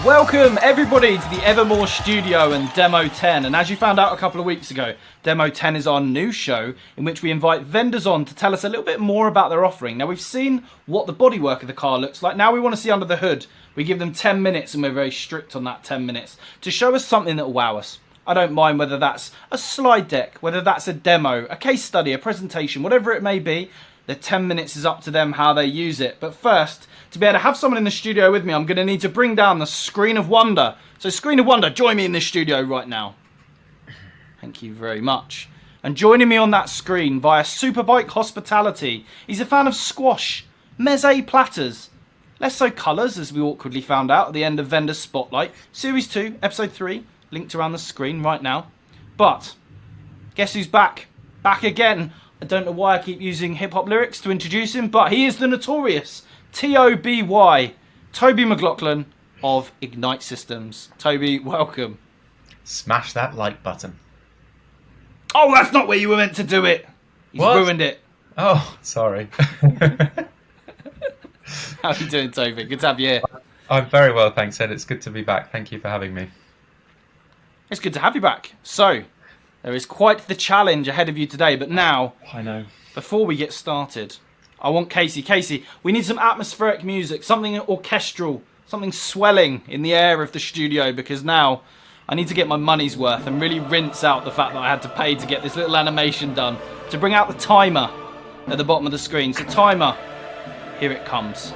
Welcome everybody to the Evermore Studio and Demo10, and as you found out a couple of weeks ago, Demo10 is our new show in which we invite vendors on to tell us a little bit more about their offering. Now we've seen what the bodywork of the car looks like, now we want to see under the hood. We give them 10 minutes and we're very strict on that 10 minutes to show us something that will wow us. I don't mind whether that's a slide deck, whether that's a demo, a case study, a presentation, whatever it may be. The 10 minutes is up to them how they use it. But first, to be able to have someone in the studio with me, I'm going to need to bring down the Screen of Wonder. So Screen of Wonder, join me in the studio right now. Thank you very much. And joining me on that screen via Superbike Hospitality, he's a fan of squash, meze platters, Ʇᴳ𝗱𝗁𝘀, as we awkwardly found out at the end of Vendor Spotlight, Series 2, Episode 3, linked around the screen right now. But, guess who's back? Back again. I don't know why I keep using hip-hop lyrics to introduce him, but he is the notorious Toby MacLachlan of Ignite Systems. Toby, welcome. Smash that like button. Oh, that's not where you were meant to do it. You've ruined it. Oh, sorry. How are you doing, Toby? Good to have you here. I'm very well, thanks, Ed. It's good to be back. Thank you for having me. It's good to have you back. So, there is quite the challenge ahead of you today, but now, I know. Before we get started, I want Casey, we need some atmospheric music, something orchestral, something swelling in the air of the studio, because now I need to get my money's worth and really rinse out the fact that I had to pay to get this little animation done, to bring out the timer at the bottom of the screen. So timer, here it comes.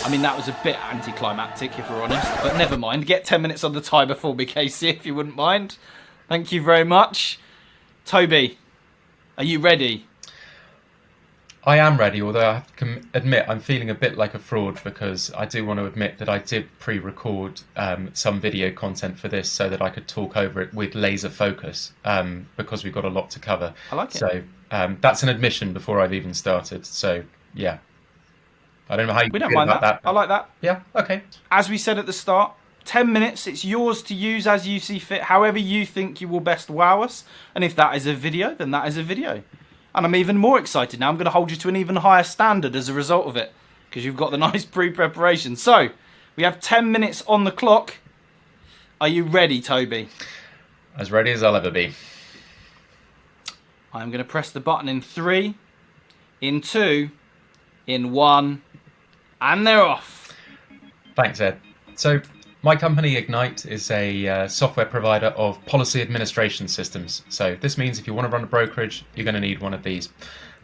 I mean, that was a bit anticlimactic, if we're honest, but never mind. Get 10 minutes on the timer for me, Casey, if you wouldn't mind. Thank you very much. Toby, are you ready? I am ready, although I have to admit I'm feeling a bit like a fraud, because I do want to admit that I did pre-record some video content for this so that I could talk over it with laser focus, because we've got a lot to cover. I like it. So that's an admission before I've even started. So, yeah. I don't know how you feel about that. I like that. Yeah, okay. As we said at the start, 10 minutes, it's yours to use as you see fit, however you think you will best wow us. And if that is a video, then that is a video. And I'm even more excited now. I'm going to hold you to an even higher standard as a result of it, because you've got the nice pre-preparation. So, we have 10 minutes on the clock. Are you ready, Toby? As ready as I'll ever be. I'm going to press the button in 3, in 2, in 1, and they're off. Thanks, Ed. So, my company, Ignite, is a software provider of policy administration systems. So this means if you want to run a brokerage, you're going to need one of these.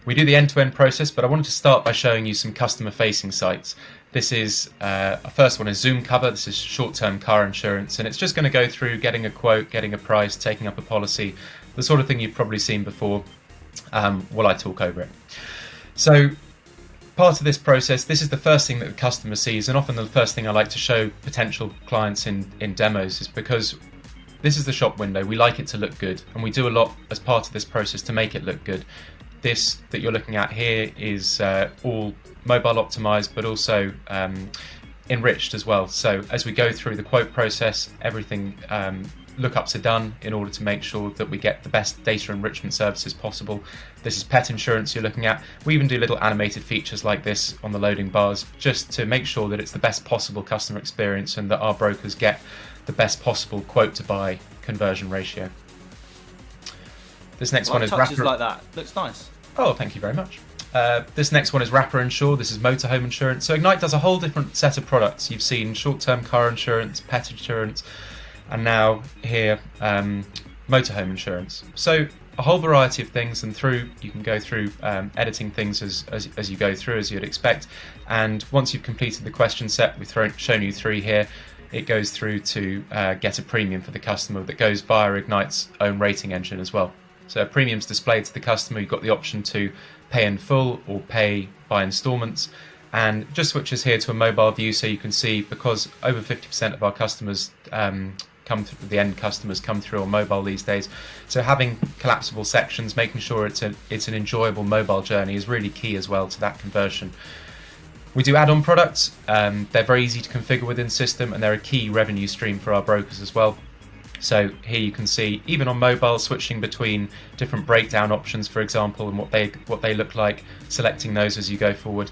We do the end-to-end process, but I wanted to start by showing you some customer-facing sites. This is, first one is Zoom Cover. This is short-term car insurance, and it's just going to go through getting a quote, getting a price, taking up a policy, the sort of thing you've probably seen before while I talk over it. So, part of this process, this is the first thing that the customer sees, and often the first thing I like to show potential clients in demos is because this is the shop window. We like it to look good, and we do a lot as part of this process to make it look good. This that you're looking at here is all mobile optimized, but also enriched as well. So as we go through the quote process, everything lookups are done in order to make sure that we get the best data enrichment services possible. This is pet insurance you're looking at. We even do little animated features like this on the loading bars just to make sure that it's the best possible customer experience and that our brokers get the best possible quote to buy conversion ratio. This next one is touches like that. Looks nice. Oh, thank you very much. This next one is Wrapper Insure. This is motorhome insurance. So Ignite does a whole different set of products. You've seen short-term car insurance, pet insurance, and now here, motorhome insurance. So a whole variety of things, and you can go through editing things as you go through, as you'd expect. And once you've completed the question set, we've shown you 3 here. It goes through to get a premium for the customer that goes via Ignite's own rating engine as well. So a premium's displayed to the customer. You've got the option to pay in full or pay by installments. And it just switches here to a mobile view, so you can see, because over 50% of our customers the end customers come through on mobile these days. So having collapsible sections, making sure it's an enjoyable mobile journey is really key as well to that conversion. We do add-on products. They're very easy to configure within system, and they're a key revenue stream for our brokers as well. So here you can see, even on mobile, switching between different breakdown options, for example, and what they look like, selecting those as you go forward.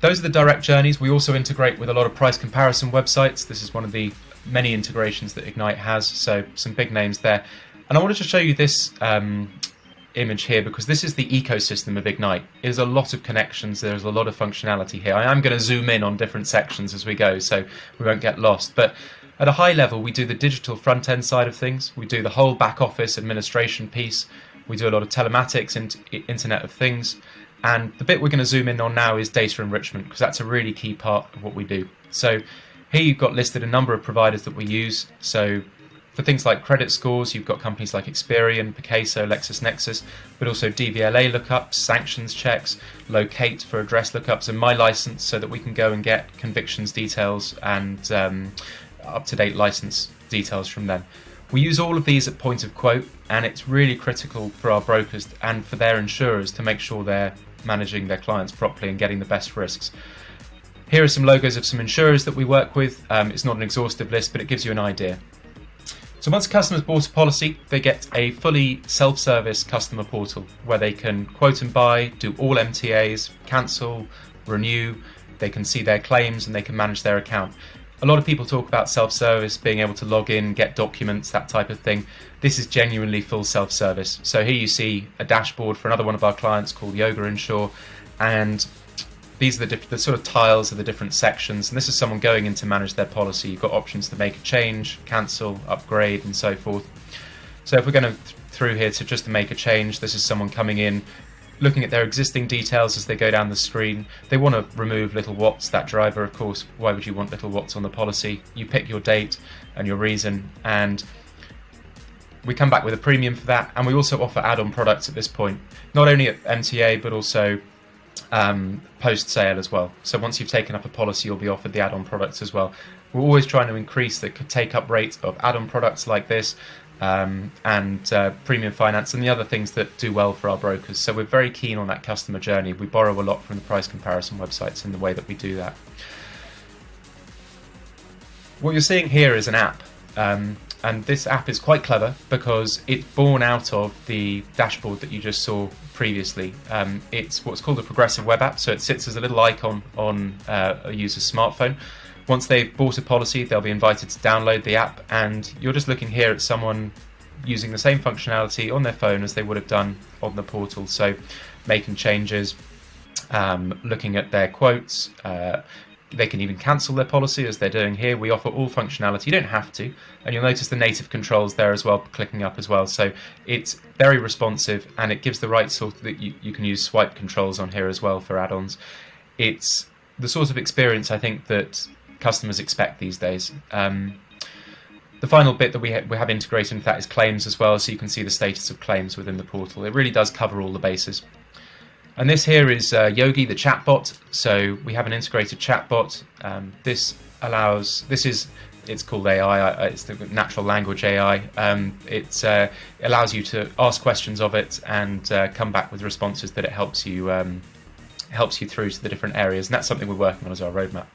those are the direct journeys. We also integrate with a lot of price comparison websites. This is one of the many integrations that Ignite has, so some big names there. And I wanted to show you this image here because this is the ecosystem of Ignite. There's a lot of connections, there's a lot of functionality here. I am going to zoom in on different sections as we go so we won't get lost. But at a high level, we do the digital front end side of things. We do the whole back office administration piece. We do a lot of telematics and Internet of Things. And the bit we're going to zoom in on now is data enrichment, because that's a really key part of what we do. So here you've got listed a number of providers that we use. So for things like credit scores, you've got companies like Experian, 𝗚𝗫𝗀𝗀, LexisNexis, but also DVLA lookups, sanctions checks, locate for address lookups, and my license, so that we can go and get convictions details and up-to-date license details from them. We use all of these at point of quote, and it's really critical for our brokers and for their insurers to make sure they're managing their clients properly and getting the best risks. Here are some logos of some insurers that we work with. It's not an exhaustive list, but it gives you an idea. So once a customer's bought a policy, they get a fully self-service customer portal where they can quote and buy, do all MTAs, cancel, renew, they can see their claims, and they can manage their account. A lot of people talk about self-service, being able to log in, get documents, that type of thing. This is genuinely full self-service. So here you see a dashboard for another one of our clients called 𝗱𝗱𝗀𝗀, and these are the sort of tiles of the different sections. And this is someone going in to manage their policy. You've got options to make a change, cancel, upgrade, and so forth. So if we're going through here to just to make a change, this is someone coming in, looking at their existing details as they go down the screen. They want to remove 𝗏𝑊aTs, that driver, of course. Why would you want 𝗏𝑊aTs on the policy? You pick your date and your reason, and we come back with a premium for that. And we also offer add-on products at this point, not only at MTA, but also post-sale as well. So once you've taken up a policy, you'll be offered the add-on products as well. We're always trying to increase the take-up rate of add-on products like this, and premium finance and the other things that do well for our brokers. So we're very keen on that customer journey. We borrow a lot from the price comparison websites in the way that we do that. What you're seeing here is an app, and this app is quite clever because it's born out of the dashboard that you just saw previously. It's what's called a progressive web app, so it sits as a little icon on a user's smartphone. Once they've bought a policy, they'll be invited to download the app, and you're just looking here at someone using the same functionality on their phone as they would have done on the portal. So making changes, looking at their quotes, they can even cancel their policy as they're doing here. We offer all functionality. You don't have to, and you'll notice the native controls there as well, clicking up as well. So it's very responsive, and it gives the right sort of that you can use swipe controls on here as well for add-ons. It's the sort of experience I think that customers expect these days. The final bit that we have integrated into that is claims as well, so you can see the status of claims within the portal. It really does cover all the bases. And this here is Yogi, the chatbot. So we have an integrated chatbot. It's called AI. It's the natural language AI. It allows you to ask questions of it and come back with responses that it helps you through to the different areas. And that's something we're working on as our roadmap.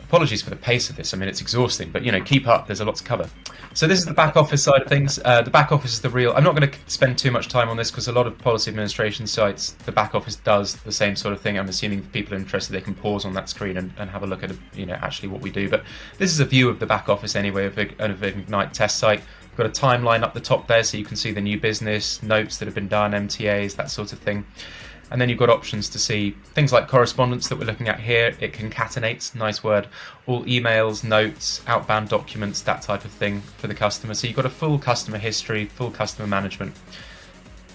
Apologies for the pace of this. I mean, it's exhausting, but keep up. There's a lot to cover. So this is the back office side of things. The back office is the real. I'm not going to spend too much time on this because a lot of policy administration sites, the back office does the same sort of thing. I'm assuming if people are interested, they can pause on that screen and have a look at actually what we do. But this is a view of the back office anyway of an Ignite test site. We've got a timeline up the top there, so you can see the new business, notes that have been done, MTAs, that sort of thing. And then you've got options to see things like correspondence that we're looking at here. It concatenates, nice word, all emails, notes, outbound documents, that type of thing for the customer. So you've got a full customer history, full customer management.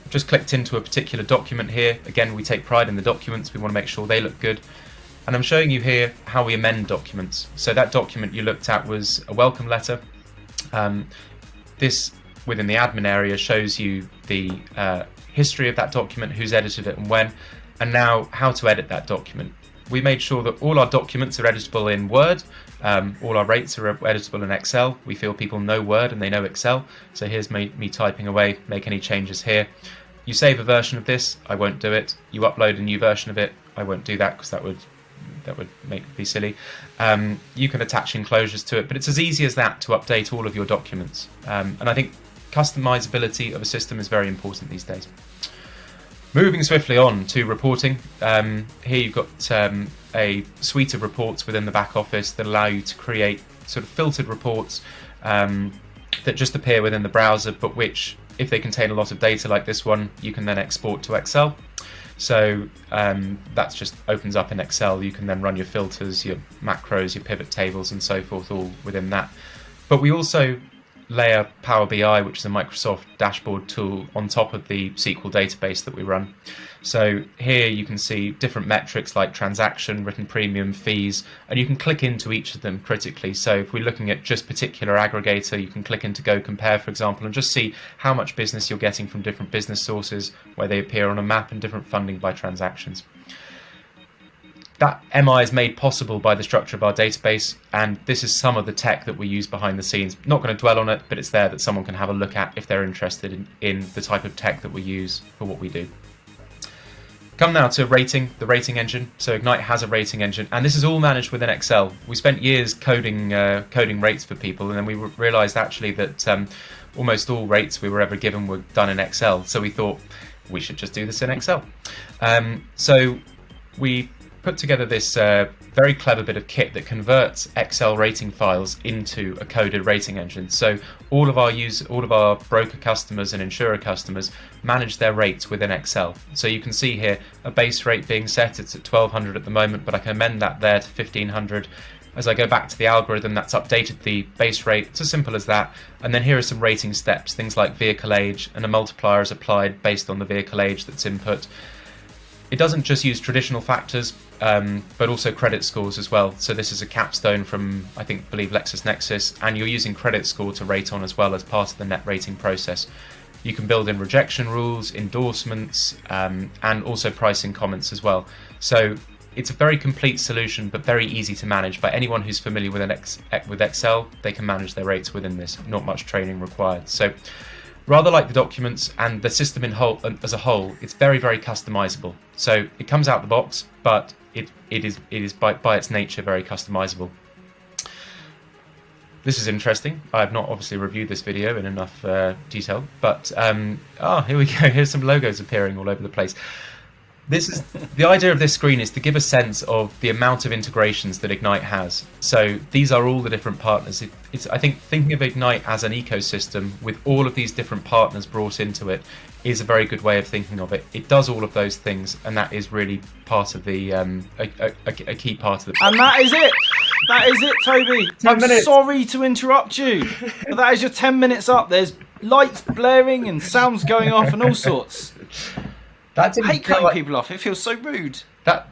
I've just clicked into a particular document here. Again, we take pride in the documents. We want to make sure they look good. And I'm showing you here how we amend documents. So that document you looked at was a welcome letter. This, within the admin area, shows you the history of that document, who's edited it and when, and now how to edit that document. We made sure that all our documents are editable in Word, all our rates are editable in Excel. We feel people know Word and they know Excel, so here's me typing away, make any changes here. You save a version of this, I won't do it. You upload a new version of it, I won't do that because that would be silly. You can attach enclosures to it, but it's as easy as that to update all of your documents. And I think customizability of a system is very important these days. Moving swiftly on to reporting, here you've got a suite of reports within the back office that allow you to create sort of filtered reports that just appear within the browser, but which, if they contain a lot of data like this one, you can then export to Excel. So that just opens up in Excel. You can then run your filters, your macros, your pivot tables, and so forth, all within that. But we also layer Power BI, which is a Microsoft dashboard tool, on top of the SQL database that we run. So here you can see different metrics like transaction, written premium, fees, and you can click into each of them critically. So if we're looking at just particular aggregator, you can click into 𝗱𝗀𝗂𝗁, for example, and just see how much business you're getting from different business sources, where they appear on a map, and different funding by transactions. That MI is made possible by the structure of our database, and this is some of the tech that we use behind the scenes. Not going to dwell on it, but it's there that someone can have a look at if they're interested in the type of tech that we use for what we do. Come now to rating, the rating engine. So Ignite has a rating engine, and this is all managed within Excel. We spent years coding rates for people, and then we realized actually that almost all rates we were ever given were done in Excel. So we thought we should just do this in Excel. So we put together this very clever bit of kit that converts Excel rating files into a coded rating engine. So all of our broker customers and insurer customers manage their rates within Excel. So you can see here a base rate being set. It's at 1200 at the moment, but I can amend that there to 1500. As I go back to the algorithm, that's updated the base rate. It's as simple as that. And then here are some rating steps, things like vehicle age, and a multiplier is applied based on the vehicle age that's input. It doesn't just use traditional factors, but also credit scores as well. So this is a capstone from, I believe LexisNexis, and you're using credit score to rate on as well as part of the net rating process. You can build in rejection rules, endorsements, and also pricing comments as well. So it's a very complete solution, but very easy to manage by anyone who's familiar with Excel. They can manage their rates within this, not much training required. So rather like the documents and the system as a whole, it's very, very customizable. So it comes out the box, but it is by its nature very customizable. This is interesting. I have not obviously reviewed this video in enough detail, but here we go. Here's some logos appearing all over the place. This is the idea of this screen, is to give a sense of the amount of integrations that Ignite has. So these are all the different partners. I think thinking of Ignite as an ecosystem with all of these different partners brought into it is a very good way of thinking of it. It does all of those things, and that is really part of the a key part of the. And that is it. That is it, Toby. 10 minutes. Sorry to interrupt you, but that is your 10 minutes up. There's lights blaring and sounds going off and all sorts. I hate cutting people off. It feels so rude. That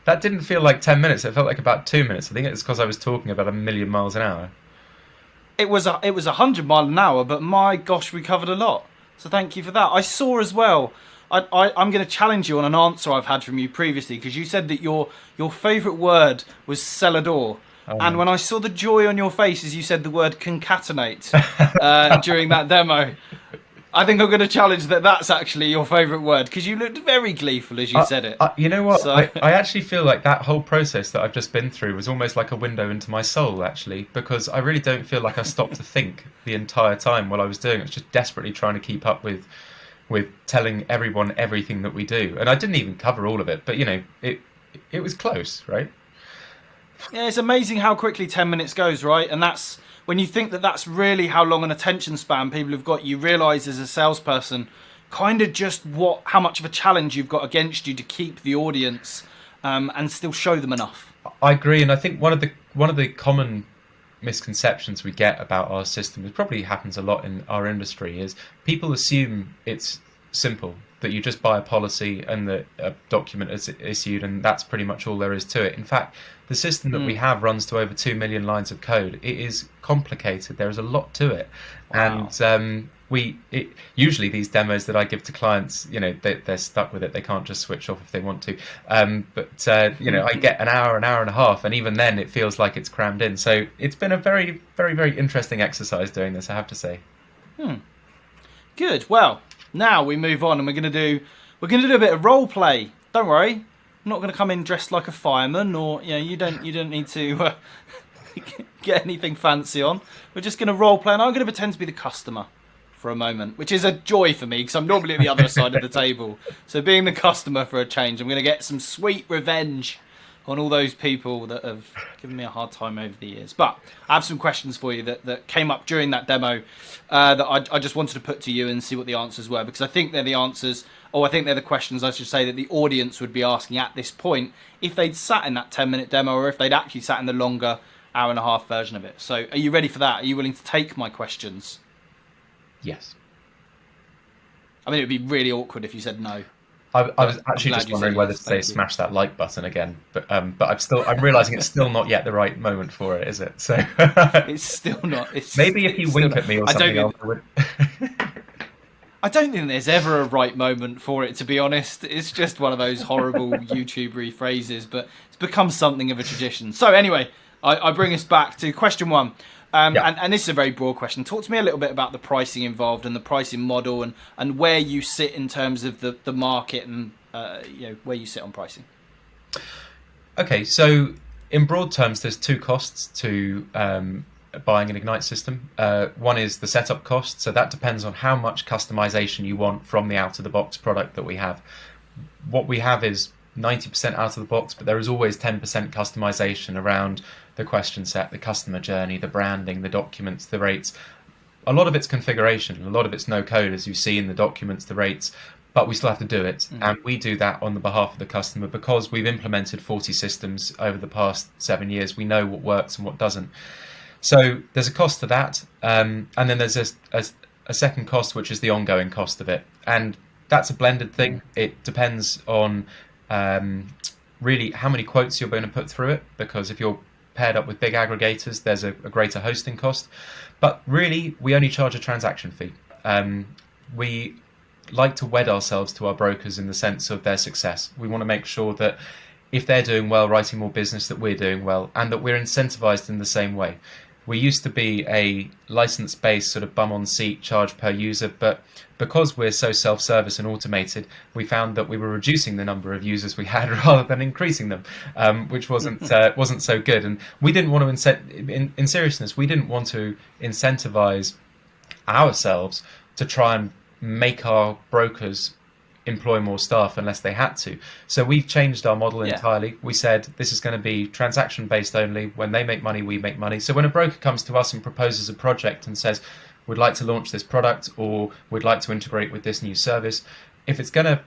didn't feel like 10 minutes. It felt like about 2 minutes. I think it's because I was talking about 1,000,000 miles an hour. It was 100 miles an hour, but my gosh, we covered a lot. So thank you for that. I saw as well. I'm going to challenge you on an answer I've had from you previously, because you said that your favourite word was 𝗨𝗱. And when I saw the joy on your face as you said the word concatenate during that demo, I think I'm going to challenge that's actually your favourite word, because you looked very gleeful as you said it. You know what? So I actually feel like that whole process that I've just been through was almost like a window into my soul, actually, because I really don't feel like I stopped to think the entire time while I was doing it. I was just desperately trying to keep up with telling everyone everything that we do. And I didn't even cover all of it, but, it was close, right? Yeah, it's amazing how quickly 10 minutes goes, right? And that's when you think that that's really how long an attention span people have got, you realise as a salesperson kind of just how much of a challenge you've got against you to keep the audience and still show them enough. I agree, and I think one of the common misconceptions we get about our system, it probably happens a lot in our industry, is people assume it's simple, that you just buy a policy and that a document is issued and that's pretty much all there is to it. In fact, the system that we have runs to over 2 million lines of code. It is complicated. There is a lot to it. Wow. And usually these demos that I give to clients, they're stuck with it. They can't just switch off if they want to. But I get an hour and a half, and even then it feels like it's crammed in. So it's been a very, very, very interesting exercise doing this, I have to say. Good. Well, now we move on, and we're going to do a bit of role play. Don't worry, I'm not going to come in dressed like a fireman, or you don't need to get anything fancy on. We're just going to role play, and I'm going to pretend to be the customer for a moment, which is a joy for me because I'm normally at the other side of the table. So being the customer for a change, I'm going to get some sweet revenge on all those people that have given me a hard time over the years. But I have some questions for you that came up during that demo that I just wanted to put to you and see what the answers were, because I think they're the answers, or I think they're the questions, I should say, that the audience would be asking at this point if they'd sat in that 10-minute demo or if they'd actually sat in the longer hour-and-a-half version of it. So are you ready for that? Are you willing to take my questions? Yes. I mean, it would be really awkward if you said no. I was actually just wondering whether to say smash that like button again, but I'm realizing it's still not yet the right moment for it, is it? So it's still not. Maybe if you wink at me or something, I don't think there's ever a right moment for it, to be honest. It's just one of those horrible YouTubery phrases, but it's become something of a tradition. So anyway, I bring us back to question one. And this is a very broad question. Talk to me a little bit about the pricing involved and the pricing model and where you sit in terms of the market and where you sit on pricing. Okay, so in broad terms, there's two costs to buying an Ignite system. One is the setup cost. So that depends on how much customization you want from the out-of-the-box product that we have. What we have is 90% out of the box, but there is always 10% customization around the question set, the customer journey, the branding, the documents, the rates. A lot of it's configuration, a lot of it's no code, as you see in the documents, the rates, but we still have to do it. And we do that on the behalf of the customer because we've implemented 40 systems over the past 7 years. We know what works and what doesn't. So there's a cost to that. And then there's a second cost, which is the ongoing cost of it. And that's a blended thing. It depends on really how many quotes you're going to put through it, because if you're paired up with big aggregators, there's a greater hosting cost. But really, we only charge a transaction fee. We like to wed ourselves to our brokers in the sense of their success. We want to make sure that if they're doing well, writing more business, that we're doing well, and that we're incentivized in the same way. We used to be a license-based sort of bum-on-seat charge per user, but because we're so self-service and automated, we found that we were reducing the number of users we had rather than increasing them, which wasn't so good. And we didn't want to in seriousness, we didn't want to incentivize ourselves to try and make our brokers employ more staff unless they had to. So we changed our model entirely. We said this is going to be transaction based only. When they make money, we make money. So when a broker comes to us and proposes a project and says, we'd like to launch this product or we'd like to integrate with this new service, if it's going to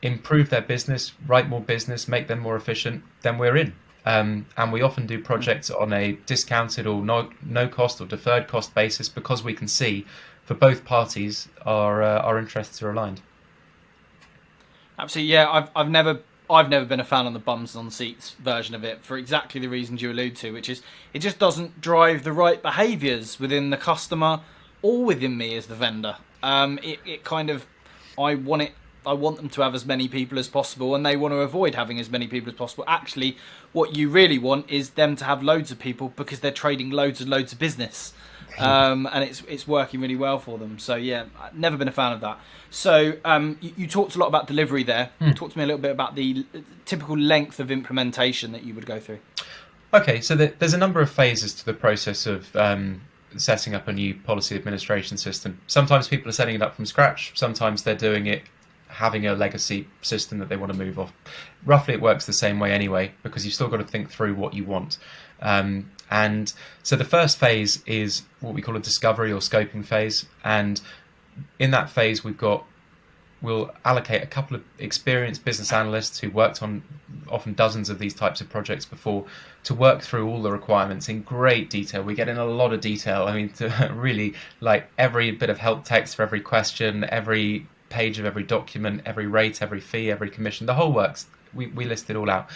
improve their business, write more business, make them more efficient, then we're in. And we often do projects on a discounted or no cost or deferred cost basis because we can see for both parties our interests are aligned. Absolutely, yeah. I've never been a fan on the bums on seats version of it for exactly the reasons you allude to, which is it just doesn't drive the right behaviours within the customer or within me as the vendor. It kind of I want them to have as many people as possible, and they want to avoid having as many people as possible. Actually, what you really want is them to have loads of people because they're trading loads and loads of business. And it's working really well for them. So yeah, I've never been a fan of that. So you talked a lot about delivery there. Talk to me a little bit about the typical length of implementation that you would go through. Okay, so there's a number of phases to the process of setting up a new policy administration system. Sometimes people are setting it up from scratch. Sometimes they're doing it having a legacy system that they want to move off. Roughly it works the same way anyway, because you've still got to think through what you want. And so the first phase is what we call a discovery or scoping phase. And in that phase, we'll allocate a couple of experienced business analysts who worked on often dozens of these types of projects before to work through all the requirements in great detail. We get in a lot of detail. I mean, to really like every bit of help text for every question, every page of every document, every rate, every fee, every commission, the whole works. We list it all out.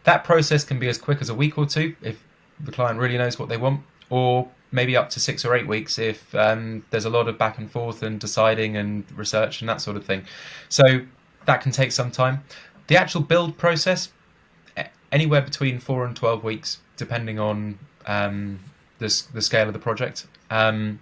That process can be as quick as a week or two if the client really knows what they want, or maybe up to 6 or 8 weeks if there's a lot of back and forth and deciding and research and that sort of thing. So that can take some time. The actual build process, anywhere between 4 and 12 weeks, depending on the scale of the project. And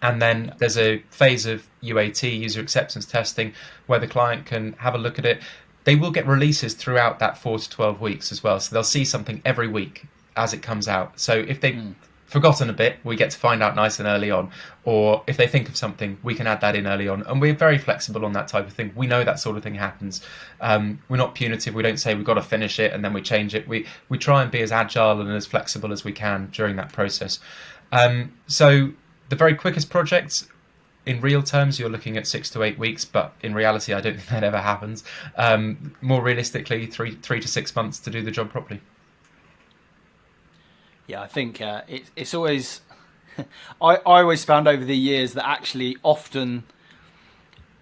then there's a phase of UAT, user acceptance testing, where the client can have a look at it. They will get releases throughout that 4 to 12 weeks as well. So they'll see something every week as it comes out. So if they forgotten a bit, we get to find out nice and early on. Or if they think of something, we can add that in early on. And we're very flexible on that type of thing. We know that sort of thing happens. We're not punitive. We don't say we've got to finish it and then we change it. We try and be as agile and as flexible as we can during that process. So the very quickest projects, in real terms, you're looking at 6 to 8 weeks, but in reality, I don't think that ever happens. More realistically, 3 to 6 months to do the job properly. Yeah, I think it's always. I always found over the years that actually often,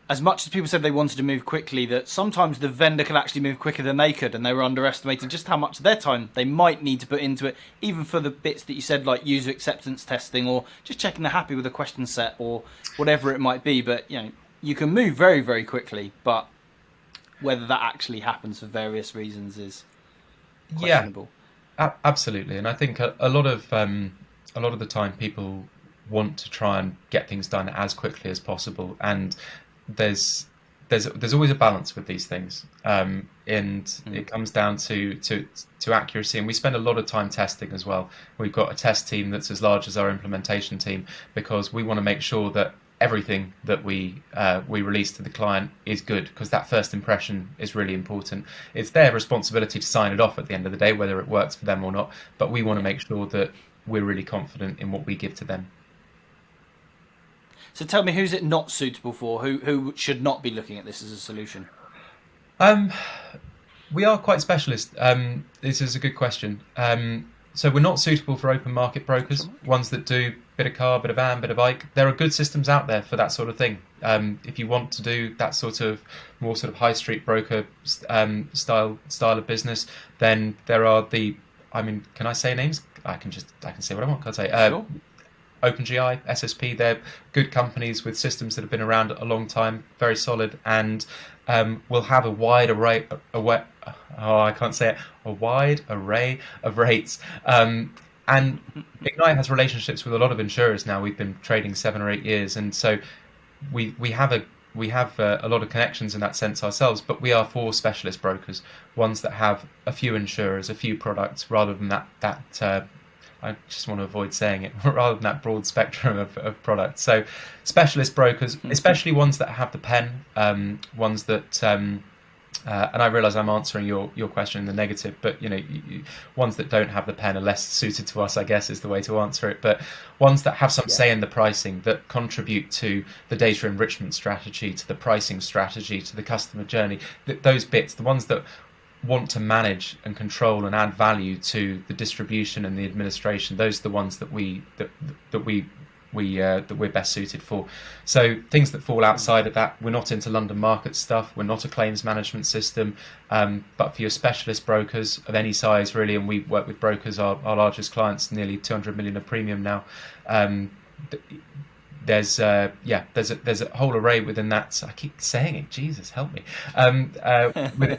as much as people said they wanted to move quickly, that sometimes the vendor could actually move quicker than they could, and they were underestimating just how much of their time they might need to put into it, even for the bits that you said, like user acceptance testing or just checking they're happy with the question set or whatever it might be. But you can move very, very quickly, but whether that actually happens for various reasons is questionable. Yeah. Absolutely, and I think a lot of the time people want to try and get things done as quickly as possible, and there's always a balance with these things, and it comes down to accuracy. And we spend a lot of time testing as well. We've got a test team that's as large as our implementation team because we want to make sure that everything that we release to the client is good, because that first impression is really important. It's their responsibility to sign it off at the end of the day, whether it works for them or not, but we want to make sure that we're really confident in what we give to them. So tell me, who's it not suitable for? Who should not be looking at this as a solution? We are quite specialist. This is a good question. So we're not suitable for open market brokers, ones that do bit of car, bit of van, bit of bike. There are good systems out there for that sort of thing. If you want to do that sort of more sort of high street broker style of business, then there are can I say names? I can say what I want. Can I say? Sure. OpenGI, SSP, they're good companies with systems that have been around a long time, very solid, and will have a wide array of rates. And Ignite has relationships with a lot of insurers now. We've been trading 7 or 8 years, and so we have a lot of connections in that sense ourselves. But we are for specialist brokers, ones that have a few insurers, a few products, rather than that. I just want to avoid saying it, rather than that broad spectrum of products. So specialist brokers, especially ones that have the pen, ones that, and I realise I'm answering your question in the negative, but ones that don't have the pen are less suited to us, I guess, is the way to answer it. But ones that have some say in the pricing, that contribute to the data enrichment strategy, to the pricing strategy, to the customer journey, those bits, the ones that want to manage and control and add value to the distribution and the administration, those are the ones that we're best suited for. So things that fall outside of that, we're not into London market stuff, we're not a claims management system, but for your specialist brokers of any size really, and we work with brokers, our largest clients, nearly 200 million of premium now, there's a whole array within that. I keep saying it, Jesus help me.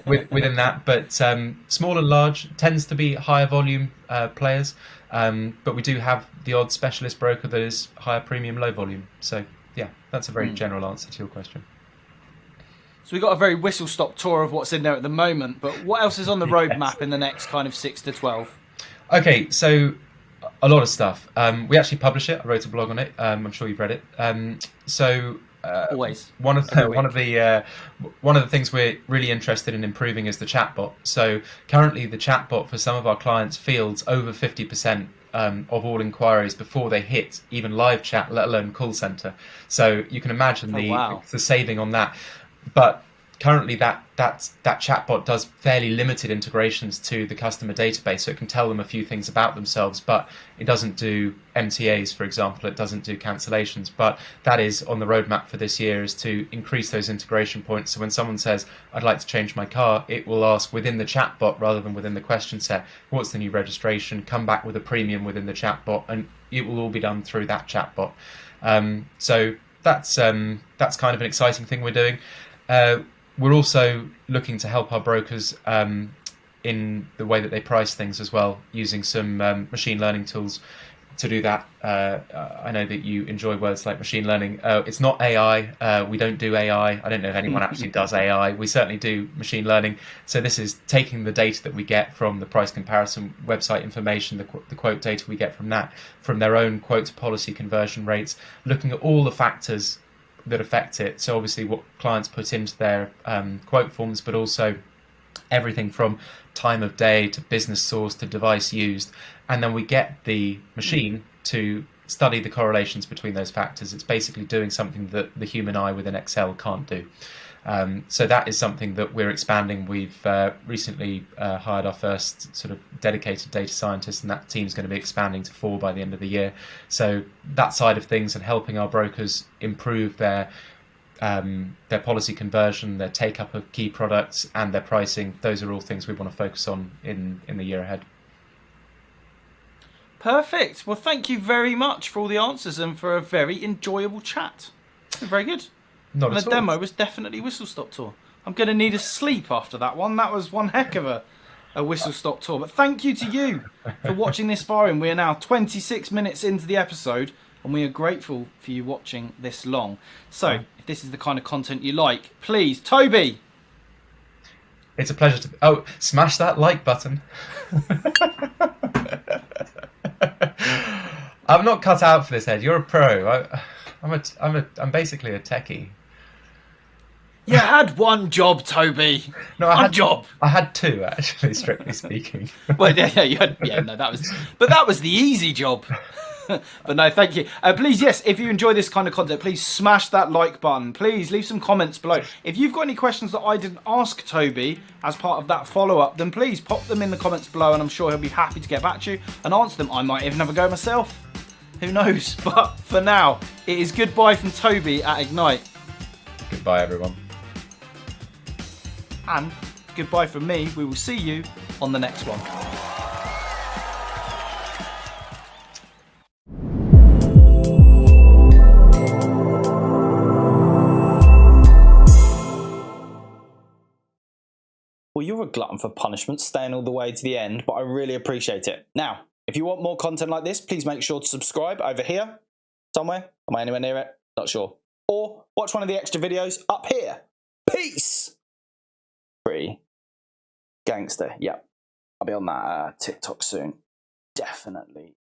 Within that, but small and large tends to be higher volume players, but we do have the odd specialist broker that is higher premium, low volume. So yeah, that's a very general answer to your question. So we've got a very whistle-stop tour of what's in there at the moment, but what else is on the roadmap in the next kind of 6 to 12? Okay, so a lot of stuff. We actually publish it. I wrote a blog on it. I'm sure you've read it. Always. One of the things we're really interested in improving is the chatbot. So currently, the chatbot for some of our clients fields over 50% of all inquiries before they hit even live chat, let alone call center. So you can imagine the saving on that. But currently, that chatbot does fairly limited integrations to the customer database, so it can tell them a few things about themselves, but it doesn't do MTAs, for example. It doesn't do cancellations. But that is on the roadmap for this year, is to increase those integration points. So when someone says, "I'd like to change my car," it will ask within the chatbot rather than within the question set, "What's the new registration?" Come back with a premium within the chatbot, and it will all be done through that chatbot. So that's kind of an exciting thing we're doing. We're also looking to help our brokers in the way that they price things as well, using some machine learning tools. to do that. I know that you enjoy words like machine learning. It's not AI. We don't do AI. I don't know if anyone actually does AI. We certainly do machine learning. So this is taking the data that we get from the price comparison website information, the quote data we get from that, from their own quote to policy conversion rates, looking at all the factors that affect it. So obviously what clients put into their quote forms, but also everything from time of day to business source to device used. And then we get the machine to study the correlations between those factors. It's basically doing something that the human eye within Excel can't do. So that is something that we're expanding. We've recently hired our first sort of dedicated data scientist, and that team's going to be expanding to 4 by the end of the year. So that side of things and helping our brokers improve their policy conversion, their take up of key products, and their pricing, those are all things we want to focus on in the year ahead. Perfect. Well, thank you very much for all the answers and for a very enjoyable chat. Very good. Not and at the all. demo was definitely Whistle Stop Tour. I'm going to need a sleep after that one. That was one heck of a Whistle Stop Tour. But thank you to you for watching this far in. We are now 26 minutes into the episode, and we are grateful for you watching this long. So, if this is the kind of content you like, please, Toby. It's a pleasure to... smash that like button. I'm not cut out for this, Ed. You're a pro. I'm basically a techie. You had one job, Toby. No, I had 2, actually, strictly speaking. Well, that was the easy job. But no, thank you. Please, yes, if you enjoy this kind of content, please smash that like button. Please leave some comments below. If you've got any questions that I didn't ask Toby as part of that follow-up, then please pop them in the comments below, and I'm sure he'll be happy to get back to you and answer them. I might even have a go myself. Who knows? But for now, it is goodbye from Toby at Ignite. Goodbye, everyone. And goodbye from me. We will see you on the next one. Well, you're a glutton for punishment, staying all the way to the end, but I really appreciate it. Now, if you want more content like this, please make sure to subscribe over here, somewhere. Am I anywhere near it? Not sure. Or watch one of the extra videos up here. Peace! Pretty gangster. Yep. I'll be on that TikTok soon. Definitely.